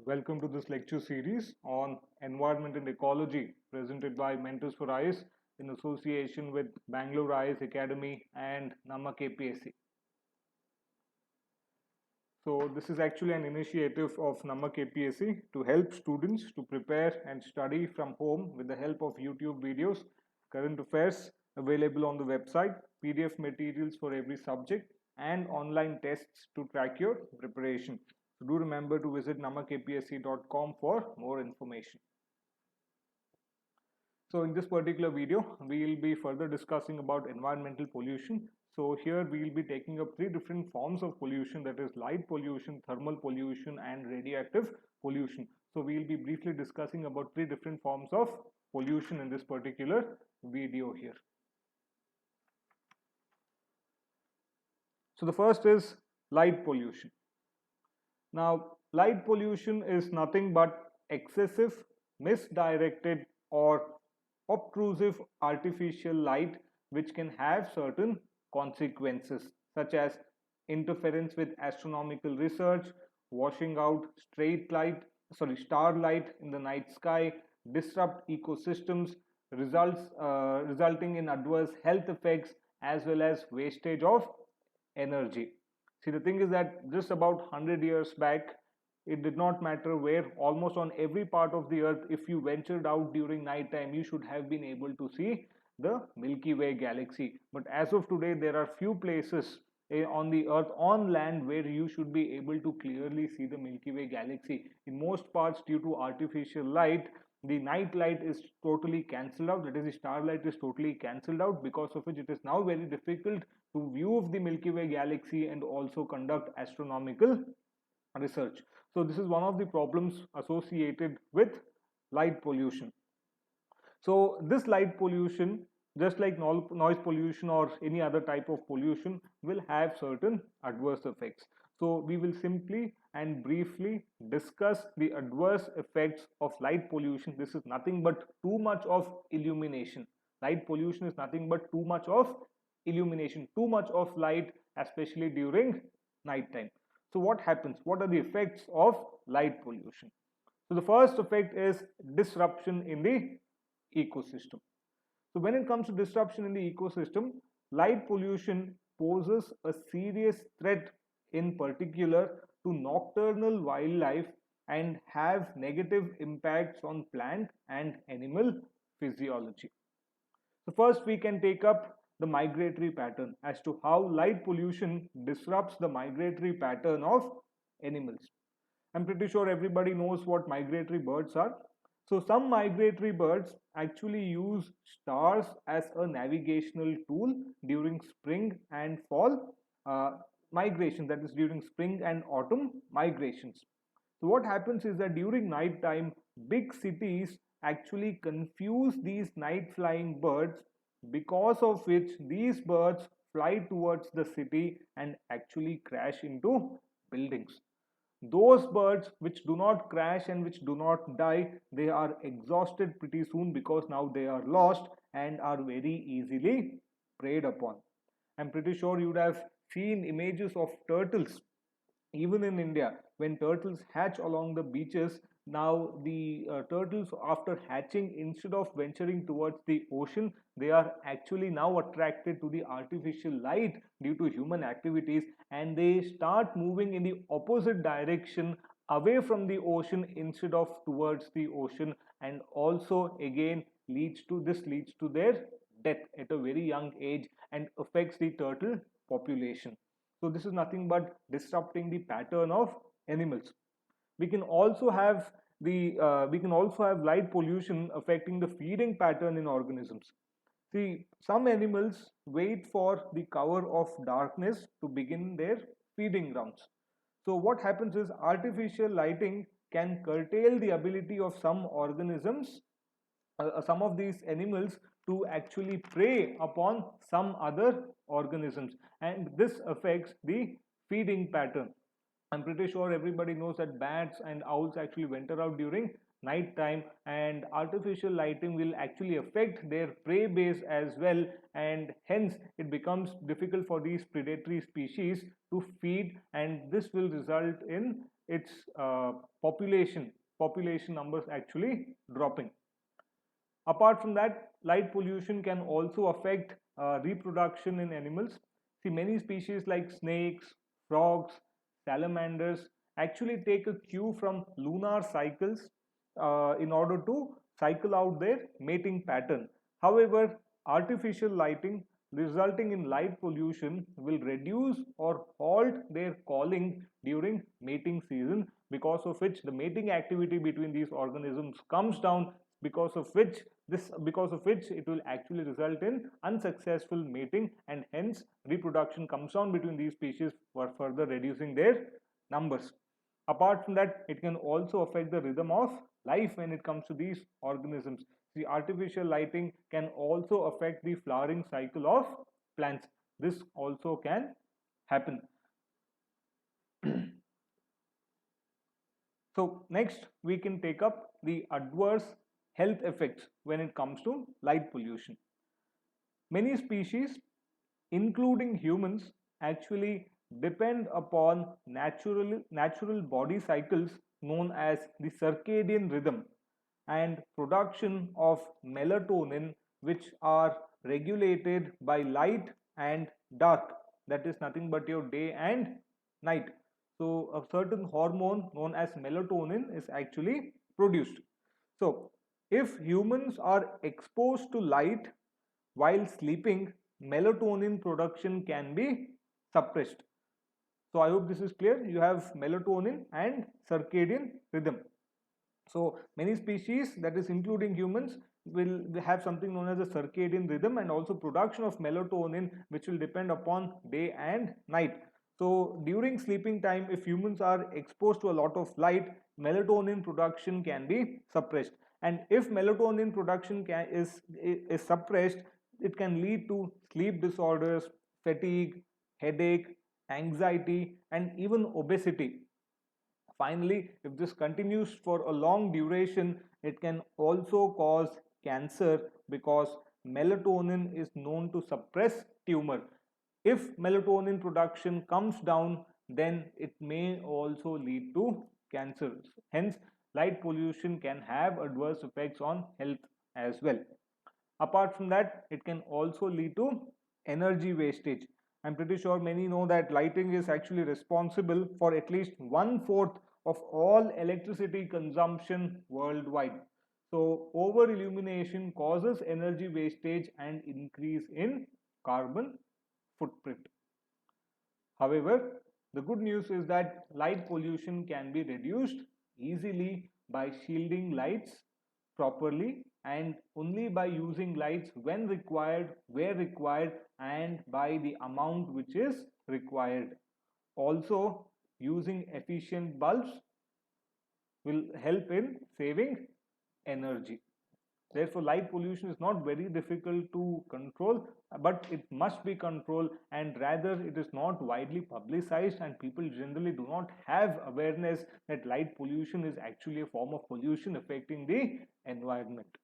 Welcome to this lecture series on Environment and Ecology presented by Mentors for ICE in association with Bangalore ICE Academy and Nama kpac. So this is actually an initiative of Nama kpac to help students to prepare and study from home with the help of YouTube videos, current affairs available on the website, PDF materials for every subject, and online tests to track your preparation. So do remember to visit namakpsc.com for more information. So in this particular video, we will be further discussing about environmental pollution. So here we will be taking up three different forms of pollution, that is light pollution, thermal pollution and radioactive pollution. So we will be briefly discussing about three different forms of pollution in this particular video here. So the first is light pollution. Now, light pollution is nothing but excessive, misdirected, or obtrusive artificial light which can have certain consequences such as interference with astronomical research, washing out starlight in the night sky, disrupt ecosystems, resulting in adverse health effects as well as wastage of energy. See, the thing is that just about 100 years back, it did not matter where, almost on every part of the earth, if you ventured out during night time, you should have been able to see the Milky Way galaxy. But as of today, there are few places on the earth, on land, where you should be able to clearly see the Milky Way galaxy. In most parts, due to artificial light, the night light is totally cancelled out, that is, the starlight is totally cancelled out, because of which it is now very difficult to view the Milky Way galaxy and also conduct astronomical research. So this is one of the problems associated with light pollution. So this light pollution, just like noise pollution or any other type of pollution, will have certain adverse effects. So we will simply and briefly discuss the adverse effects of light pollution. This is nothing but too much of illumination. Light pollution is nothing but too much of illumination, too much of light, especially during night time. So what happens? What are the effects of light pollution? So the first effect is disruption in the ecosystem. So when it comes to disruption in the ecosystem, light pollution poses a serious threat, in particular to nocturnal wildlife, and have negative impacts on plant and animal physiology. So first we can take up the migratory pattern as to how light pollution disrupts the migratory pattern of animals. I'm pretty sure everybody knows what migratory birds are. So some migratory birds actually use stars as a navigational tool during spring and fall migration, that is during spring and autumn migrations. So what happens is that during night time, big cities actually confuse these night flying birds, because of which these birds fly towards the city and actually crash into buildings. Those birds which do not crash and which do not die, they are exhausted pretty soon, because now they are lost and are very easily preyed upon. I'm pretty sure you would have seen images of turtles even in India. When turtles hatch along the beaches, now the turtles, after hatching, instead of venturing towards the ocean, they are actually now attracted to the artificial light due to human activities, and they start moving in the opposite direction, away from the ocean instead of towards the ocean, and also again leads to their death at a very young age and affects the turtle population. So this is nothing but disrupting the pattern of animals. We can also have light pollution affecting the feeding pattern in organisms. See, some animals wait for the cover of darkness to begin their feeding rounds. So what happens is artificial lighting can curtail the ability of some of these animals to actually prey upon some other organisms, and this affects the feeding pattern. I'm pretty sure everybody knows that bats and owls actually venture out during night time, and artificial lighting will actually affect their prey base as well, and hence it becomes difficult for these predatory species to feed, and this will result in its population numbers actually dropping. Apart from that, light pollution can also affect reproduction in animals. See, many species like snakes, frogs, salamanders actually take a cue from lunar cycles in order to cycle out their mating pattern. However, artificial lighting resulting in light pollution will reduce or halt their calling during mating season, because of which the mating activity between these organisms comes down, because of which it will actually result in unsuccessful mating, and hence reproduction comes down between these species, for further reducing their numbers. Apart from that, it can also affect the rhythm of life when it comes to these organisms. The artificial lighting can also affect the flowering cycle of plants. This also can happen. So next we can take up the adverse health effects when it comes to light pollution. Many species, including humans, actually depend upon natural body cycles known as the circadian rhythm and production of melatonin, which are regulated by light and dark, that is nothing but your day and night. So a certain hormone known as melatonin is actually produced. So if humans are exposed to light while sleeping, melatonin production can be suppressed. So I hope this is clear. You have melatonin and circadian rhythm. So many species, that is including humans, will have something known as a circadian rhythm, and also production of melatonin, which will depend upon day and night. So during sleeping time, if humans are exposed to a lot of light, melatonin production can be suppressed, and if melatonin production is suppressed, it can lead to sleep disorders, fatigue, headache, anxiety, and even obesity. Finally, if this continues for a long duration, it can also cause cancer, because melatonin is known to suppress tumor. If melatonin production comes down, then it may also lead to cancer. Hence, light pollution can have adverse effects on health as well. Apart from that, it can also lead to energy wastage. I'm pretty sure many know that lighting is actually responsible for at least 1/4 of all electricity consumption worldwide. So, over illumination causes energy wastage and increase in carbon footprint. However, the good news is that light pollution can be reduced easily by shielding lights properly, and only by using lights when required, where required, and by the amount which is required. Also, using efficient bulbs will help in saving energy. Therefore, light pollution is not very difficult to control, but it must be controlled, and rather it is not widely publicized, and people generally do not have awareness that light pollution is actually a form of pollution affecting the environment.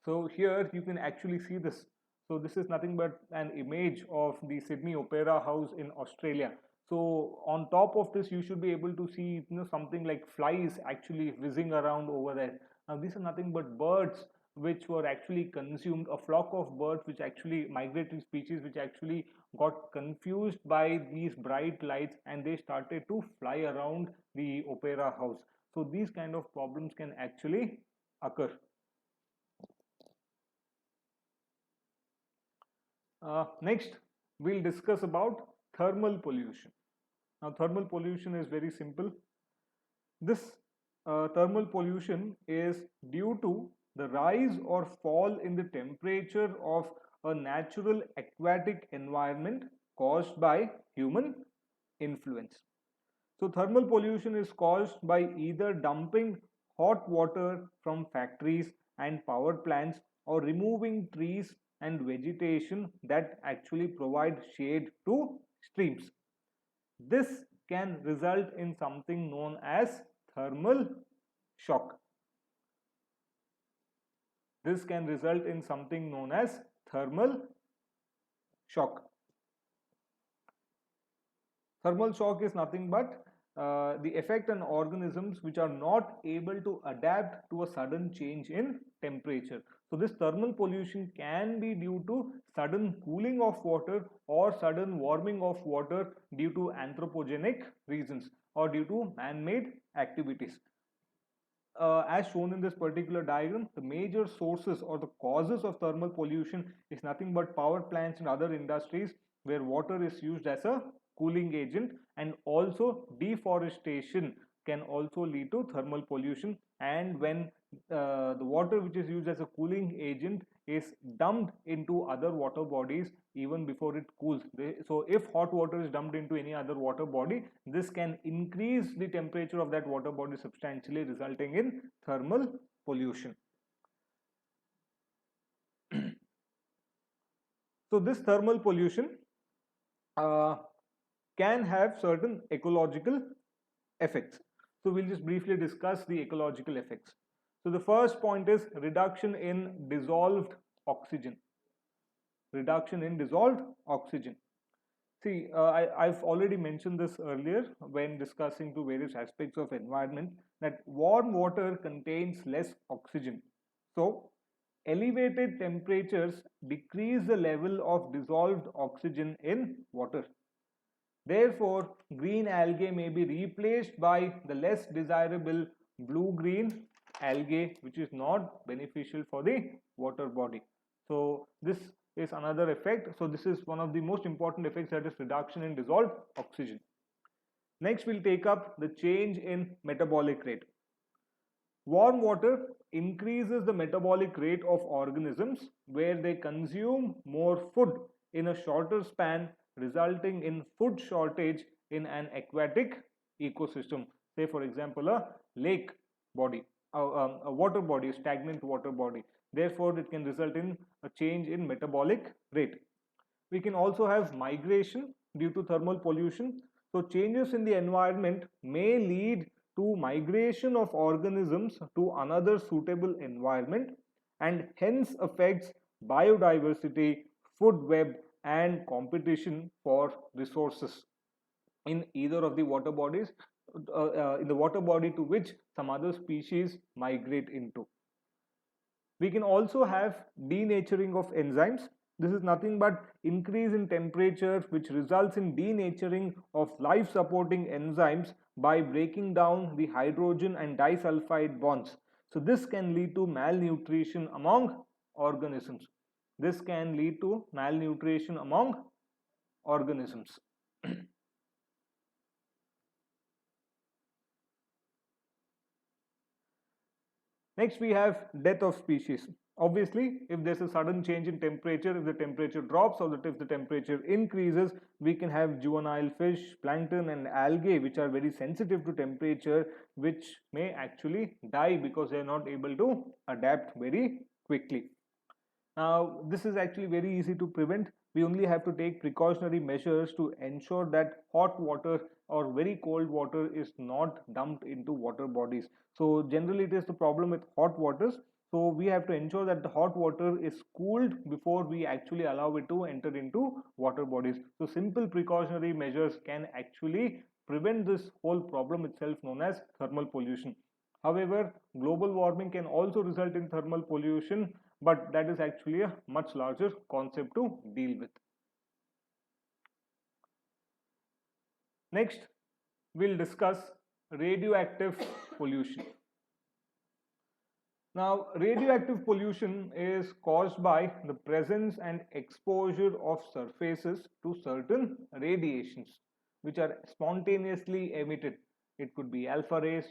So here you can actually see this. So this is nothing but an image of the Sydney Opera House in Australia. So on top of this, you should be able to see, something like flies actually whizzing around over there. Now these are nothing but birds which were actually consumed, a flock of birds which actually, migratory species, which actually got confused by these bright lights, and they started to fly around the opera house. So these kind of problems can actually occur. Next, we'll discuss about thermal pollution. Now, thermal pollution is very simple. This thermal pollution is due to the rise or fall in the temperature of a natural aquatic environment caused by human influence. So, thermal pollution is caused by either dumping hot water from factories and power plants, or removing trees and vegetation that actually provide shade to streams. This can result in something known as thermal shock. This can result in something known as thermal shock. Thermal shock is nothing but the effect on organisms which are not able to adapt to a sudden change in temperature. So this thermal pollution can be due to sudden cooling of water or sudden warming of water due to anthropogenic reasons or due to man-made activities. As shown in this particular diagram, the major sources or the causes of thermal pollution is nothing but power plants and other industries where water is used as a cooling agent, and also deforestation can also lead to thermal pollution. And when the water which is used as a cooling agent is dumped into other water bodies even before it cools. So if hot water is dumped into any other water body, this can increase the temperature of that water body substantially, resulting in thermal pollution. So this thermal pollution can have certain ecological effects. So we'll just briefly discuss the ecological effects. So the first point is reduction in dissolved oxygen. Reduction in dissolved oxygen. See, I've already mentioned this earlier when discussing to various aspects of environment, that warm water contains less oxygen. So elevated temperatures decrease the level of dissolved oxygen in water. Therefore, green algae may be replaced by the less desirable blue-green algae, which is not beneficial for the water body. So this is another effect. So this is one of the most important effects, that is reduction in dissolved oxygen. Next, we'll take up the change in metabolic rate. Warm water increases the metabolic rate of organisms where they consume more food in a shorter span, resulting in food shortage in an aquatic ecosystem. Say for example a lake body, a water body, a stagnant water body. Therefore it can result in a change in metabolic rate. We can also have migration due to thermal pollution. So changes in the environment may lead to migration of organisms to another suitable environment, and hence affects biodiversity, food web, and competition for resources in either of the water bodies, in the water body to which some other species migrate into. We can also have denaturing of enzymes. This is nothing but increase in temperature which results in denaturing of life supporting enzymes by breaking down the hydrogen and disulfide bonds. So this can lead to malnutrition among organisms. This can lead to malnutrition among organisms. Next, we have death of species. Obviously, if there's a sudden change in temperature, if the temperature drops or if the temperature increases, we can have juvenile fish, plankton and algae which are very sensitive to temperature, which may actually die because they are not able to adapt very quickly. Now, this is actually very easy to prevent. We only have to take precautionary measures to ensure that hot water or very cold water is not dumped into water bodies. So generally it is the problem with hot waters. So we have to ensure that the hot water is cooled before we actually allow it to enter into water bodies. So simple precautionary measures can actually prevent this whole problem itself, known as thermal pollution. However, global warming can also result in thermal pollution, but that is actually a much larger concept to deal with. Next, we'll discuss radioactive pollution. Now, radioactive pollution is caused by the presence and exposure of surfaces to certain radiations which are spontaneously emitted. It could be alpha rays,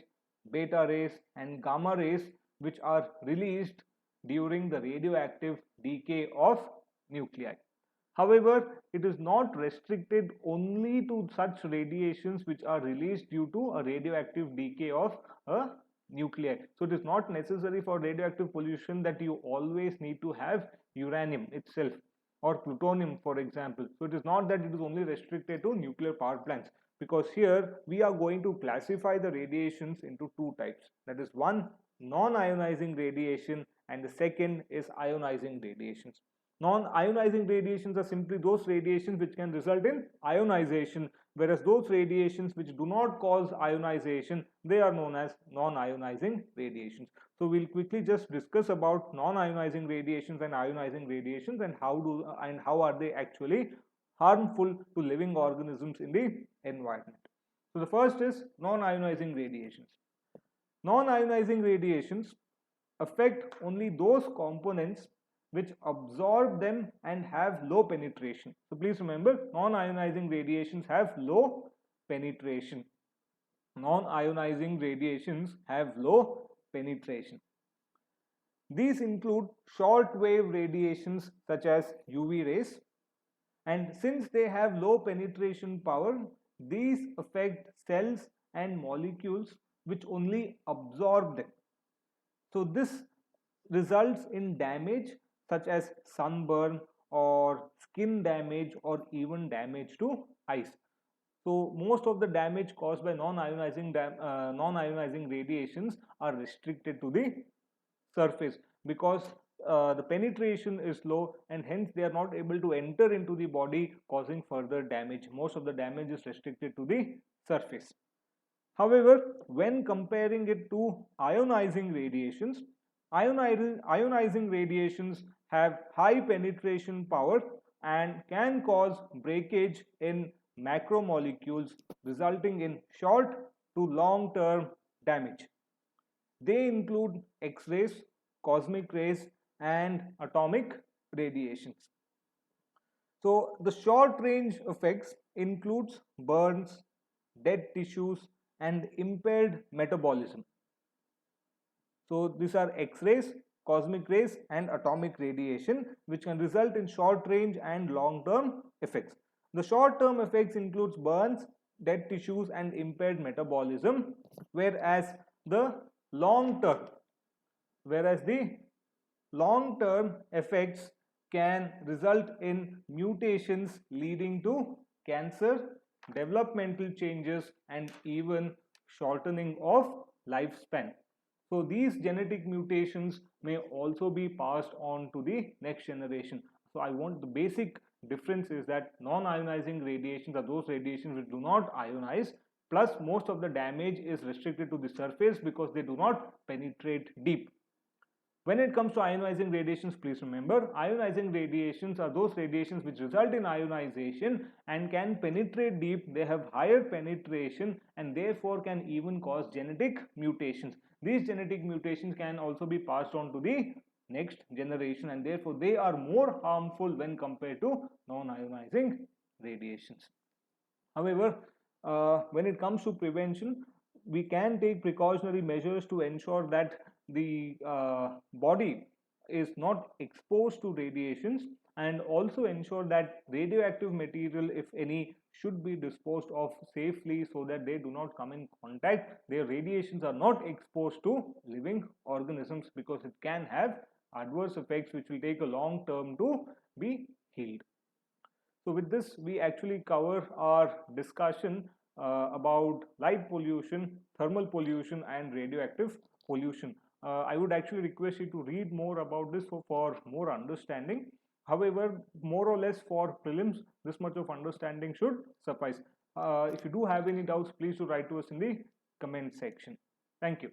beta rays and gamma rays which are released during the radioactive decay of nuclei. However, it is not restricted only to such radiations which are released due to a radioactive decay of a nuclei. So it is not necessary for radioactive pollution that you always need to have uranium itself or plutonium, for example. So it is not that it is only restricted to nuclear power plants. because here we are going to classify the radiations into two types. That is, one, non-ionizing radiation, and the second is ionizing radiations. Non-ionizing radiations are simply those radiations which can result in ionization, whereas those radiations which do not cause ionization, they are known as non-ionizing radiations. So we'll quickly just discuss about non-ionizing radiations and ionizing radiations, and how are they actually harmful to living organisms in the environment. So the first is non-ionizing radiations. Non-ionizing radiations affect only those components which absorb them and have low penetration. So please remember, non-ionizing radiations have low penetration. Non-ionizing radiations have low penetration. These include short wave radiations such as UV rays, and since they have low penetration power, these affect cells and molecules which only absorb them. So this results in damage such as sunburn or skin damage or even damage to eyes. So most of the damage caused by non-ionizing radiations are restricted to the surface, because the penetration is low, and hence they are not able to enter into the body, causing further damage. Most of the damage is restricted to the surface. However, when comparing it to ionizing radiations, ionizing radiations have high penetration power and can cause breakage in macromolecules, resulting in short to long term damage. They include X-rays, cosmic rays, and atomic radiations. So the short range effects includes burns, dead tissues, and impaired metabolism. So these are X-rays, cosmic rays, and atomic radiation, which can result in short range and long term effects. The short term effects includes burns, dead tissues, and impaired metabolism, whereas the long term effects can result in mutations leading to cancer, developmental changes, and even shortening of lifespan. So these genetic mutations may also be passed on to the next generation. So the basic difference is that non-ionizing radiations are those radiations which do not ionize, plus most of the damage is restricted to the surface because they do not penetrate deep. When it comes to ionizing radiations, please remember, ionizing radiations are those radiations which result in ionization and can penetrate deep. They have higher penetration and therefore can even cause genetic mutations. These genetic mutations can also be passed on to the next generation, and therefore they are more harmful when compared to non-ionizing radiations. However, when it comes to prevention, we can take precautionary measures to ensure that the body is not exposed to radiations, and also ensure that radioactive material, if any, should be disposed of safely so that they do not come in contact. Their radiations are not exposed to living organisms, because it can have adverse effects which will take a long term to be healed. So with this, we actually cover our discussion about light pollution, thermal pollution, and radioactive pollution. I would actually request you to read more about this for more understanding. However, more or less for prelims, this much of understanding should suffice. If you do have any doubts, please do write to us in the comment section. Thank you.